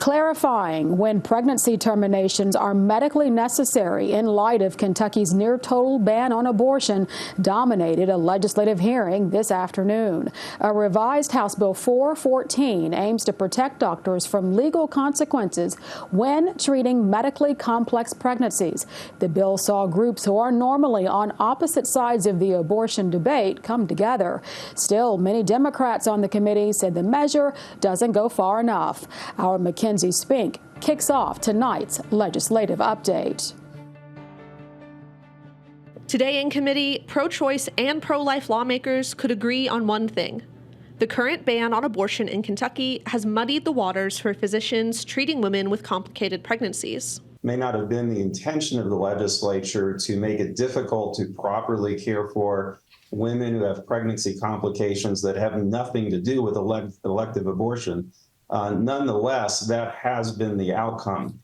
clarifying when pregnancy terminations are medically necessary in light of Kentucky's near-total ban on abortion dominated a legislative hearing this afternoon. A revised House Bill 414 aims to protect doctors from legal consequences when treating medically complex pregnancies. The bill saw groups who are normally on opposite sides of the abortion debate come together. Still, many Democrats on the committee said the measure doesn't go far enough. Our Mackenzie Spink kicks off tonight's legislative update. Today in committee, pro-choice and pro-life lawmakers could agree on one thing. The current ban on abortion in Kentucky has muddied the waters for physicians treating women with complicated pregnancies. May not have been the intention of the legislature to make it difficult to properly care for women who have pregnancy complications that have nothing to do with elective abortion. Nonetheless, that has been the outcome.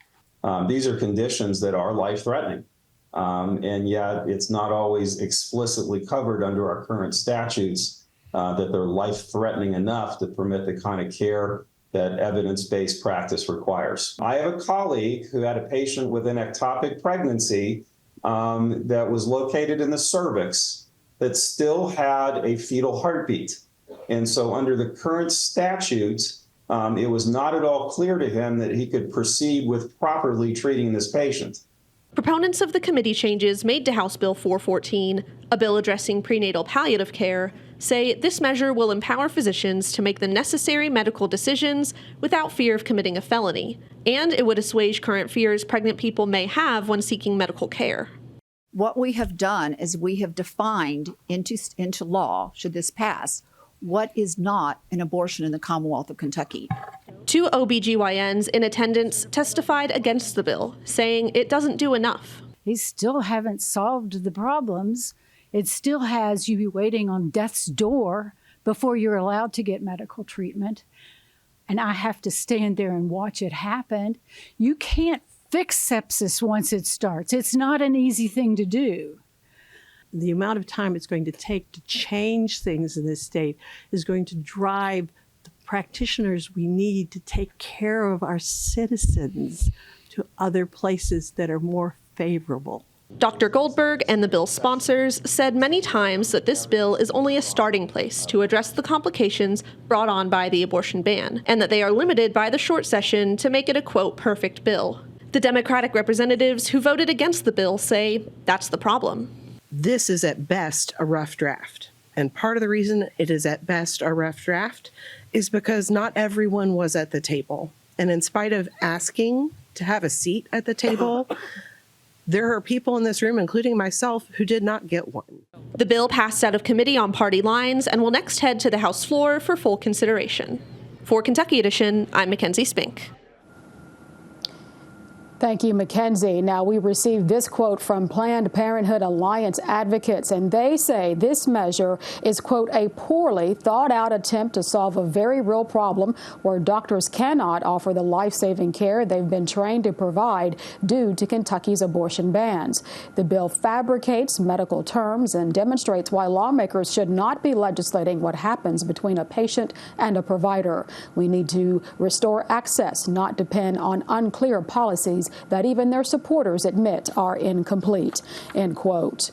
These are conditions that are life-threatening, and yet it's not always explicitly covered under our current statutes that they're life-threatening enough to permit the kind of care that evidence-based practice requires. I have a colleague who had a patient with an ectopic pregnancy that was located in the cervix that still had a fetal heartbeat. And so under the current statute, it was not at all clear to him that he could proceed with properly treating this patient. Proponents of the committee changes made to House Bill 414, a bill addressing prenatal palliative care, say this measure will empower physicians to make the necessary medical decisions without fear of committing a felony, and it would assuage current fears pregnant people may have when seeking medical care. What we have done is we have defined into law, should this pass, what is not an abortion in the Commonwealth of Kentucky. 2 OBGYNs in attendance testified against the bill, saying it doesn't do enough. They still haven't solved the problems. It still has you waiting on death's door before you're allowed to get medical treatment. And I have to stand there and watch it happen. You can't fix sepsis once it starts. It's not an easy thing to do. The amount of time it's going to take to change things in this state is going to drive the practitioners we need to take care of our citizens to other places that are more favorable. Dr. Goldberg and the bill's sponsors said many times that this bill is only a starting place to address the complications brought on by the abortion ban, and that they are limited by the short session to make it a, quote, perfect bill. The Democratic representatives who voted against the bill say that's the problem. This is at best a rough draft. And part of the reason it is at best a rough draft is because not everyone was at the table. And in spite of asking to have a seat at the table, there are people in this room, including myself, who did not get one. The bill passed out of committee on party lines and will next head to the House floor for full consideration. For Kentucky Edition, I'm Mackenzie Spink. Thank you, Mackenzie. Now, we received this quote from Planned Parenthood Alliance advocates, and they say this measure is, quote, a poorly thought out attempt to solve a very real problem where doctors cannot offer the life-saving care they've been trained to provide due to Kentucky's abortion bans. The bill fabricates medical terms and demonstrates why lawmakers should not be legislating what happens between a patient and a provider. We need to restore access, not depend on unclear policies that even their supporters admit are incomplete, end quote.